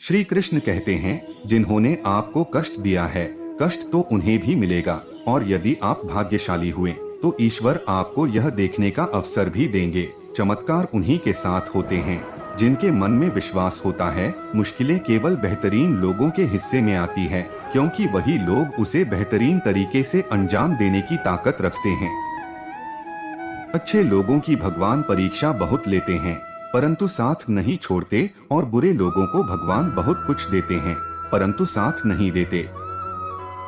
श्री कृष्ण कहते हैं, जिन्होंने आपको कष्ट दिया है, कष्ट तो उन्हें भी मिलेगा, और यदि आप भाग्यशाली हुए तो ईश्वर आपको यह देखने का अवसर भी देंगे। चमत्कार उन्हीं के साथ होते हैं जिनके मन में विश्वास होता है। मुश्किलें केवल बेहतरीन लोगों के हिस्से में आती है, क्योंकि वही लोग उसे बेहतरीन तरीके से अंजाम देने की ताकत रखते हैं। अच्छे लोगों की भगवान परीक्षा बहुत लेते हैं, परंतु साथ नहीं छोड़ते, और बुरे लोगों को भगवान बहुत कुछ देते हैं, परंतु साथ नहीं देते।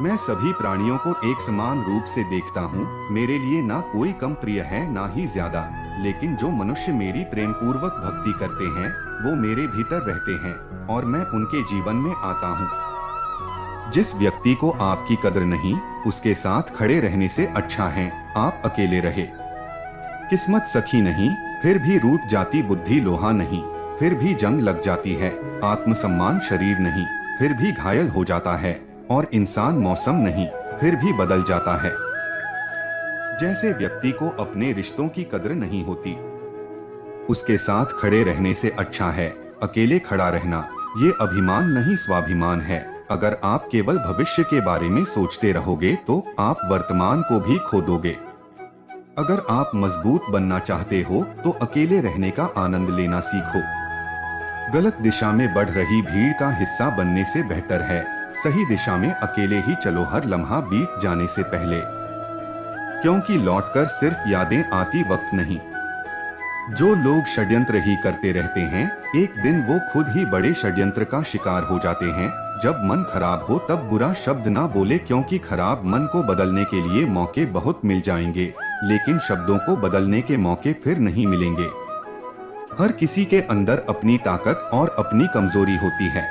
मैं सभी प्राणियों को एक समान रूप से देखता हूँ। मेरे लिए ना कोई कम प्रिय है ना ही ज्यादा, लेकिन जो मनुष्य मेरी प्रेम पूर्वक भक्ति करते हैं वो मेरे भीतर रहते हैं और मैं उनके जीवन में आता हूँ। जिस व्यक्ति को आपकी कदर नहीं, उसके साथ खड़े रहने से अच्छा है आप अकेले रहे। किस्मत सखी नहीं, फिर भी रूठ जाती बुद्धि लोहा नहीं, फिर भी जंग लग जाती है। आत्मसम्मान शरीर नहीं, फिर भी घायल हो जाता है, और इंसान मौसम नहीं, फिर भी बदल जाता है। जैसे व्यक्ति को अपने रिश्तों की कदर नहीं होती, उसके साथ खड़े रहने से अच्छा है अकेले खड़ा रहना। ये अभिमान नहीं स्वाभिमान है। अगर आप केवल भविष्य के बारे में सोचते रहोगे तो आप वर्तमान को भी खो दोगे। अगर आप मजबूत बनना चाहते हो तो अकेले रहने का आनंद लेना सीखो। गलत दिशा में बढ़ रही भीड़ का हिस्सा बनने से बेहतर है सही दिशा में अकेले ही चलो, हर लम्हा बीत जाने से पहले, क्योंकि लौटकर सिर्फ यादें आती वक्त नहीं। जो लोग षड्यंत्र ही करते रहते हैं, एक दिन वो खुद ही बड़े षड्यंत्र का शिकार हो जाते हैं। जब मन खराब हो तब बुरा शब्द ना बोले, क्योंकि खराब मन को बदलने के लिए मौके बहुत मिल जाएंगे, लेकिन शब्दों को बदलने के मौके फिर नहीं मिलेंगे। हर किसी के अंदर अपनी ताकत और अपनी कमजोरी होती है।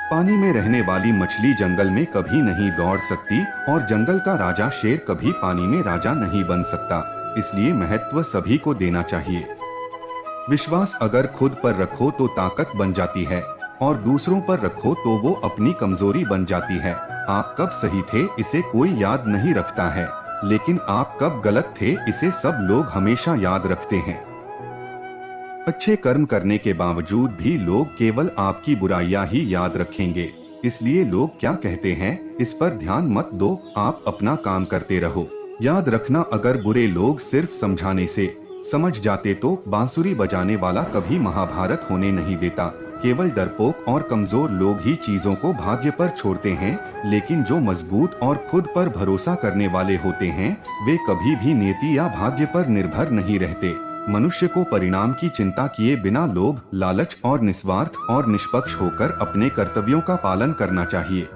पानी में रहने वाली मछली जंगल में कभी नहीं दौड़ सकती, और जंगल का राजा शेर कभी पानी में राजा नहीं बन सकता। इसलिए महत्व सभी को देना चाहिए। विश्वास अगर खुद पर रखो तो ताकत बन जाती है, और दूसरों पर रखो तो वो अपनी कमजोरी बन जाती है। आप कब सही थे इसे कोई याद नहीं रखता है, लेकिन आप कब गलत थे इसे सब लोग हमेशा याद रखते हैं। अच्छे कर्म करने के बावजूद भी लोग केवल आपकी बुराइयां ही याद रखेंगे। इसलिए लोग क्या कहते हैं इस पर ध्यान मत दो, आप अपना काम करते रहो। याद रखना, अगर बुरे लोग सिर्फ समझाने से समझ जाते तो बांसुरी बजाने वाला कभी महाभारत होने नहीं देता। केवल डरपोक और कमजोर लोग ही चीजों को भाग्य पर छोड़ते हैं, लेकिन जो मजबूत और खुद पर भरोसा करने वाले होते हैं वे कभी भी नियति या भाग्य पर निर्भर नहीं रहते। मनुष्य को परिणाम की चिंता किए बिना लोभ, लालच और निस्वार्थ और निष्पक्ष होकर अपने कर्तव्यों का पालन करना चाहिए।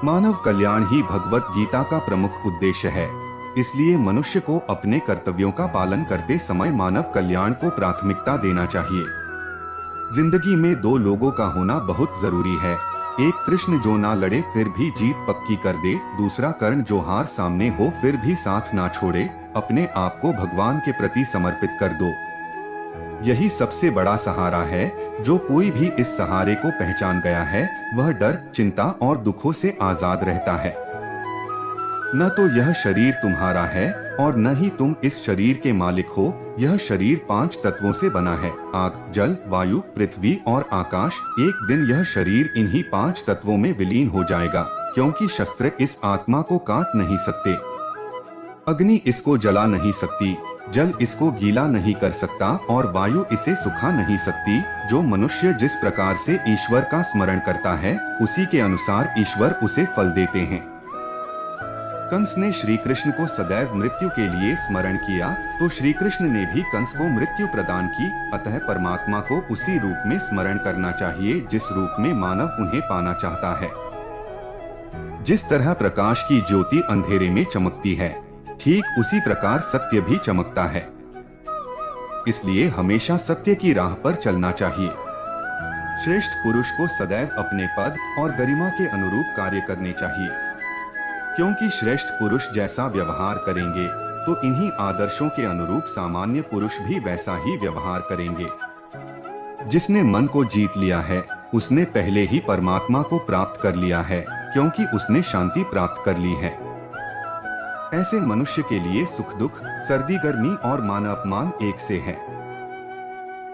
मानव कल्याण ही भगवत गीता का प्रमुख उद्देश्य है। इसलिए मनुष्य को अपने कर्तव्यों का पालन करते समय मानव कल्याण को प्राथमिकता देना चाहिए। जिंदगी में दो लोगों का होना बहुत जरूरी है। एक कृष्ण जो ना लड़े फिर भी जीत पक्की कर दे, दूसरा कर्ण जो हार सामने हो फिर भी साथ ना छोड़े। अपने आप को भगवान के प्रति समर्पित कर दो। यही सबसे बड़ा सहारा है। जो कोई भी इस सहारे को पहचान गया है वह डर, चिंता और दुखों से आजाद रहता है। न तो यह शरीर तुम्हारा है और न ही तुम इस शरीर के मालिक हो। यह शरीर 5 तत्वों से बना है, आग, जल, वायु, पृथ्वी और आकाश। एक दिन यह शरीर इन्हीं 5 तत्वों में विलीन हो जाएगा, क्योंकि शस्त्र इस आत्मा को काट नहीं सकते, अग्नि इसको जला नहीं सकती, जल इसको गीला नहीं कर सकता और वायु इसे सुखा नहीं सकती। जो मनुष्य जिस प्रकार से ईश्वर का स्मरण करता है उसी के अनुसार ईश्वर उसे फल देते हैं। कंस ने श्री कृष्ण को सदैव मृत्यु के लिए स्मरण किया तो श्री कृष्ण ने भी कंस को मृत्यु प्रदान की। अतः परमात्मा को उसी रूप में स्मरण करना चाहिए जिस रूप में मानव उन्हें पाना चाहता है। जिस तरह प्रकाश की ज्योति अंधेरे में चमकती है, ठीक उसी प्रकार सत्य भी चमकता है। इसलिए हमेशा सत्य की राह पर चलना चाहिए। श्रेष्ठ पुरुष को सदैव अपने पद और गरिमा के अनुरूप कार्य करने चाहिए, क्योंकि श्रेष्ठ पुरुष जैसा व्यवहार करेंगे तो इन्हीं आदर्शों के अनुरूप सामान्य पुरुष भी वैसा ही व्यवहार करेंगे। जिसने मन को जीत लिया है उसने पहले ही परमात्मा को प्राप्त कर लिया है, क्योंकि उसने शांति प्राप्त कर ली है। ऐसे मनुष्य के लिए सुख दुख, सर्दी गर्मी और मान अपमान एक से है।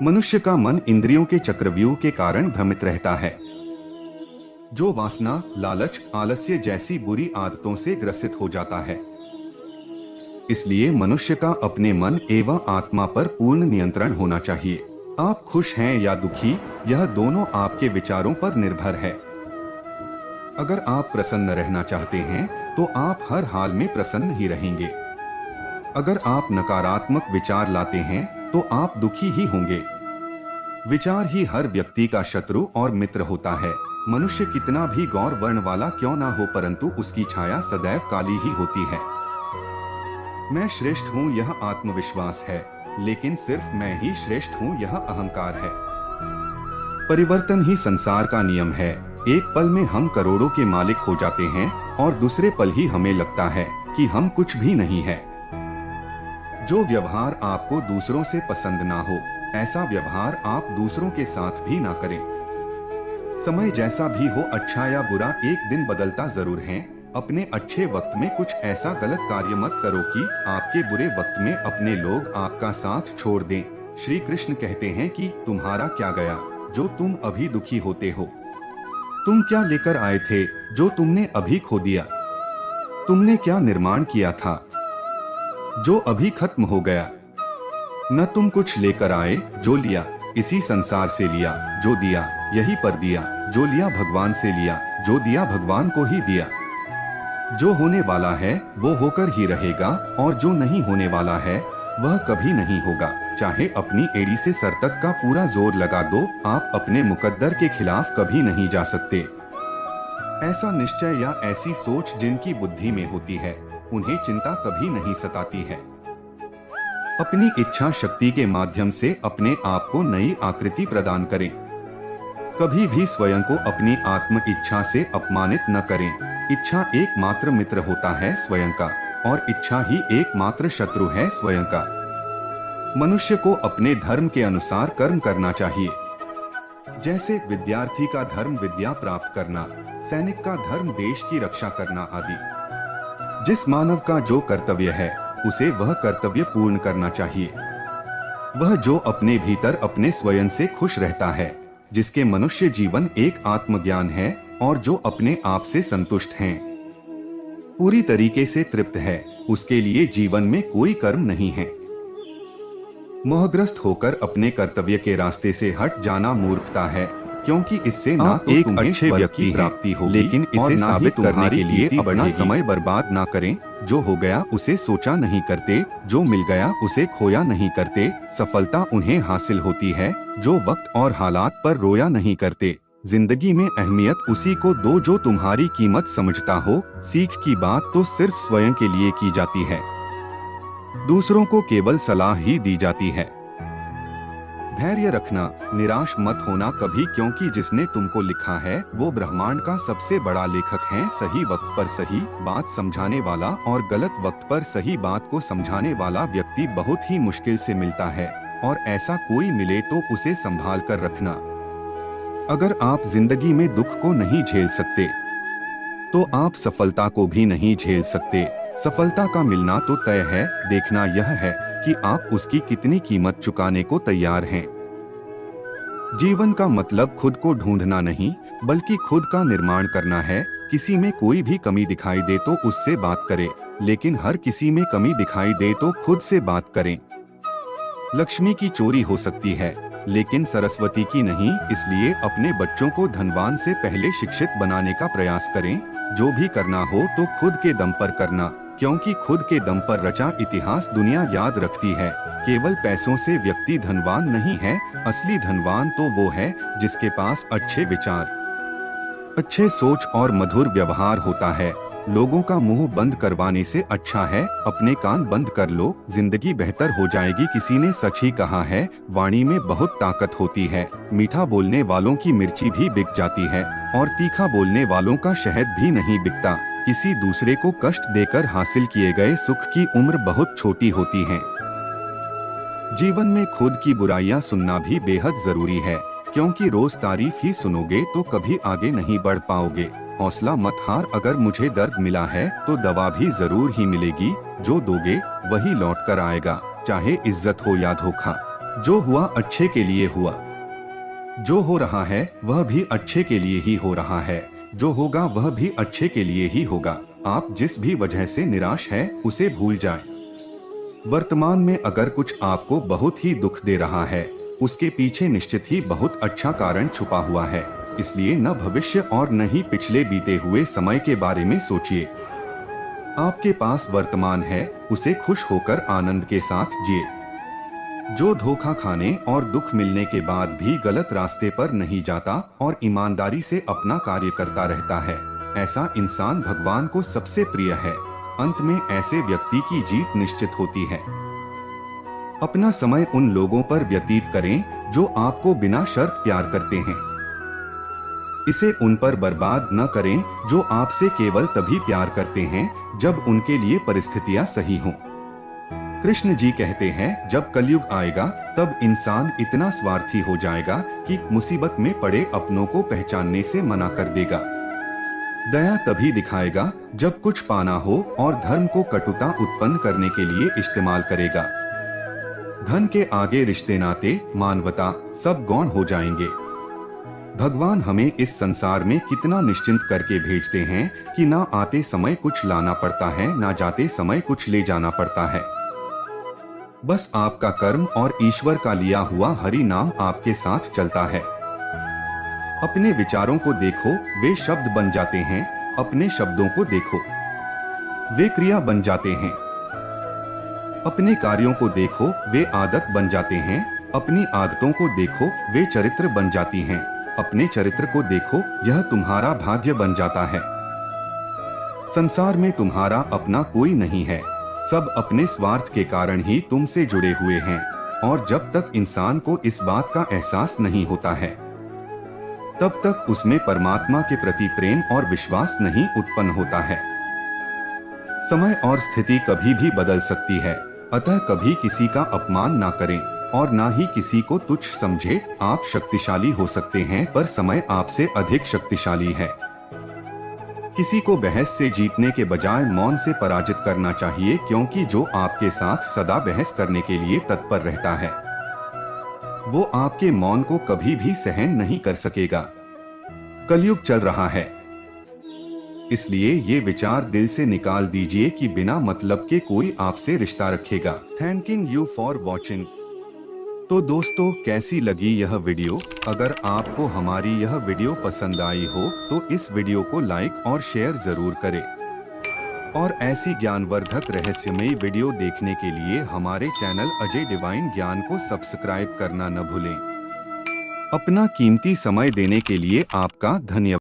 मनुष्य का मन इंद्रियों के चक्रव्यूह के कारण भ्रमित रहता है, जो वासना, लालच, आलस्य जैसी बुरी आदतों से ग्रसित हो जाता है। इसलिए मनुष्य का अपने मन एवं आत्मा पर पूर्ण नियंत्रण होना चाहिए। आप खुश हैं या दुखी, यह दोनों आपके विचारों पर निर्भर है। अगर आप प्रसन्न रहना चाहते हैं तो आप हर हाल में प्रसन्न ही रहेंगे। अगर आप नकारात्मक विचार लाते हैं तो आप दुखी ही होंगे। विचार ही हर व्यक्ति का शत्रु और मित्र होता है। मनुष्य कितना भी गौर वर्ण वाला क्यों ना हो, परंतु उसकी छाया सदैव काली ही होती है। मैं श्रेष्ठ हूँ यह आत्मविश्वास है, लेकिन सिर्फ मैं ही श्रेष्ठ हूँ यह अहंकार है। परिवर्तन ही संसार का नियम है। एक पल में हम करोड़ों के मालिक हो जाते हैं और दूसरे पल ही हमें लगता है कि हम कुछ भी नहीं है। जो व्यवहार आपको दूसरों से पसंद ना हो, ऐसा व्यवहार आप दूसरों के साथ भी ना करें। समय जैसा भी हो, अच्छा या बुरा, एक दिन बदलता जरूर है। अपने अच्छे वक्त में कुछ ऐसा गलत कार्य मत करो कि आपके बुरे वक्त में अपने लोग आपका साथ छोड़ दें। श्री कृष्ण कहते हैं कि तुम्हारा क्या गया जो तुम अभी दुखी होते हो? तुम क्या लेकर आए थे जो तुमने अभी खो दिया? तुमने क्या निर्माण किया था जो अभी खत्म हो गया? न तुम कुछ लेकर आए, जो लिया इसी संसार से लिया, जो दिया यही पर दिया, जो लिया भगवान से लिया, जो दिया भगवान को ही दिया। जो होने वाला है वो होकर ही रहेगा और जो नहीं होने वाला है वह कभी नहीं होगा। चाहे अपनी एड़ी से सर तक का पूरा जोर लगा दो, आप अपने मुकद्दर के खिलाफ कभी नहीं जा सकते। ऐसा निश्चय या ऐसी सोच जिनकी बुद्धि में होती है, उन्हें चिंता कभी नहीं सताती है। अपनी इच्छा शक्ति के माध्यम से अपने आप को नई आकृति प्रदान करें। कभी भी स्वयं को अपनी आत्म इच्छा से अपमानित न करें। इच्छा एकमात्र मित्र होता है स्वयं का, और इच्छा ही एकमात्र शत्रु है स्वयं का। मनुष्य को अपने धर्म के अनुसार कर्म करना चाहिए। जैसे विद्यार्थी का धर्म विद्या प्राप्त करना, सैनिक का धर्म देश की रक्षा करना आदि। जिस मानव का जो कर्तव्य है उसे वह कर्तव्य पूर्ण करना चाहिए। वह जो अपने भीतर अपने स्वयं से खुश रहता है, जिसके मनुष्य जीवन एक आत्मज्ञान है और जो अपने आप से संतुष्ट हैं, पूरी तरीके से तृप्त है, उसके लिए जीवन में कोई कर्म नहीं है। मोहग्रस्त होकर अपने कर्तव्य के रास्ते से हट जाना मूर्खता है, क्योंकि इससे ना तो एक अच्छे व्यक्ति की प्राप्ति होगी, लेकिन इसे साबित करने के लिए अपना समय बर्बाद ना करें। जो हो गया उसे सोचा नहीं करते, जो मिल गया उसे खोया नहीं करते। सफलता उन्हें हासिल होती है जो वक्त और हालात पर रोया नहीं करते। जिंदगी में अहमियत उसी को दो जो तुम्हारी कीमत समझता हो। सीख की बात तो सिर्फ स्वयं के लिए की जाती है, दूसरों को केवल सलाह ही दी जाती है। धैर्य रखना, निराश मत होना कभी, क्योंकि जिसने तुमको लिखा है वो ब्रह्मांड का सबसे बड़ा लेखक है। सही वक्त पर सही बात समझाने वाला और गलत वक्त पर सही बात को समझाने वाला व्यक्ति बहुत ही मुश्किल से मिलता है, और ऐसा कोई मिले तो उसे संभाल कर रखना। अगर आप जिंदगी में दुख को नहीं झेल सकते तो आप सफलता को भी नहीं झेल सकते। सफलता का मिलना तो तय है, देखना यह है कि आप उसकी कितनी कीमत चुकाने को तैयार हैं। जीवन का मतलब खुद को ढूंढना नहीं, बल्कि खुद का निर्माण करना है। किसी में कोई भी कमी दिखाई दे तो उससे बात करें, लेकिन हर किसी में कमी दिखाई दे तो खुद से बात करें। लक्ष्मी की चोरी हो सकती है, लेकिन सरस्वती की नहीं। इसलिए अपने बच्चों को धनवान से पहले शिक्षित बनाने का प्रयास करें। जो भी करना हो तो खुद के दम पर करना, क्योंकि खुद के दम पर रचा इतिहास दुनिया याद रखती है। केवल पैसों से व्यक्ति धनवान नहीं है, असली धनवान तो वो है जिसके पास अच्छे विचार, अच्छे सोच और मधुर व्यवहार होता है। लोगों का मुंह बंद करवाने से अच्छा है अपने कान बंद कर लो, जिंदगी बेहतर हो जाएगी। किसी ने सच ही कहा है, वाणी में बहुत ताकत होती है। मीठा बोलने वालों की मिर्ची भी बिक जाती है और तीखा बोलने वालों का शहद भी नहीं बिकता। किसी दूसरे को कष्ट देकर हासिल किए गए सुख की उम्र बहुत छोटी होती है। जीवन में खुद की बुराइयां सुनना भी बेहद जरूरी है, क्योंकि रोज तारीफ ही सुनोगे तो कभी आगे नहीं बढ़ पाओगे। हौसला मत हार, अगर मुझे दर्द मिला है तो दवा भी जरूर ही मिलेगी। जो दोगे वही लौट कर आएगा, चाहे इज्जत हो या धोखा। जो हुआ अच्छे के लिए हुआ। जो हो रहा है वह भी अच्छे के लिए ही हो रहा है। जो होगा वह भी अच्छे के लिए ही होगा। आप जिस भी वजह से निराश हैं, उसे भूल जाएं। वर्तमान में अगर कुछ आपको बहुत ही दुख दे रहा है, उसके पीछे निश्चित ही बहुत अच्छा कारण छुपा हुआ है। इसलिए न भविष्य और न ही पिछले बीते हुए समय के बारे में सोचिए। आपके पास वर्तमान है, उसे खुश होकर आनंद के साथ जिए। जो धोखा खाने और दुख मिलने के बाद भी गलत रास्ते पर नहीं जाता और ईमानदारी से अपना कार्य करता रहता है, ऐसा इंसान भगवान को सबसे प्रिय है। अंत में ऐसे व्यक्ति की जीत निश्चित होती है। अपना समय उन लोगों पर व्यतीत करें जो आपको बिना शर्त प्यार करते हैं। इसे उन पर बर्बाद न करें जो आपसे केवल तभी प्यार करते हैं जब उनके लिए परिस्थितियां सही हों। कृष्ण जी कहते हैं, जब कलयुग आएगा तब इंसान इतना स्वार्थी हो जाएगा कि मुसीबत में पड़े अपनों को पहचानने से मना कर देगा। दया तभी दिखाएगा जब कुछ पाना हो और धर्म को कटुता उत्पन्न करने के लिए इस्तेमाल करेगा। धन के आगे रिश्ते नाते मानवता सब गौण हो जाएंगे। भगवान हमें इस संसार में कितना निश्चिंत करके भेजते हैं कि ना आते समय कुछ लाना पड़ता है, ना जाते समय कुछ ले जाना पड़ता है। बस आपका कर्म और ईश्वर का लिया हुआ हरि नाम आपके साथ चलता है। अपने विचारों को देखो, वे शब्द बन जाते हैं। अपने शब्दों को देखो, वे क्रिया बन जाते हैं। अपने कार्यों को देखो, वे आदत बन जाते हैं। अपनी आदतों को देखो, वे चरित्र बन जाती हैं। अपने चरित्र को देखो, यह तुम्हारा भाग्य बन जाता है। संसार में तुम्हारा अपना कोई नहीं है, सब अपने स्वार्थ के कारण ही तुमसे जुड़े हुए हैं। और जब तक इंसान को इस बात का एहसास नहीं होता है, तब तक उसमें परमात्मा के प्रति प्रेम और विश्वास नहीं उत्पन्न होता है। समय और स्थिति कभी भी बदल सकती है, अतः कभी किसी का अपमान ना करें और ना ही किसी को तुच्छ समझे। आप शक्तिशाली हो सकते हैं, पर समय आपसे अधिक शक्तिशाली है। किसी को बहस से जीतने के बजाय मौन से पराजित करना चाहिए, क्योंकि जो आपके साथ सदा बहस करने के लिए तत्पर रहता है, वो आपके मौन को कभी भी सहन नहीं कर सकेगा। कलयुग चल रहा है, इसलिए ये विचार दिल से निकाल दीजिए कि बिना मतलब के कोई आपसे रिश्ता रखेगा। Thanking you for watching. तो दोस्तों, कैसी लगी यह वीडियो? अगर आपको हमारी यह वीडियो पसंद आई हो तो इस वीडियो को लाइक और शेयर जरूर करें। और ऐसी ज्ञानवर्धक रहस्यमयी वीडियो देखने के लिए हमारे चैनल अजय डिवाइन ज्ञान को सब्सक्राइब करना न भूलें। अपना कीमती समय देने के लिए आपका धन्यवाद।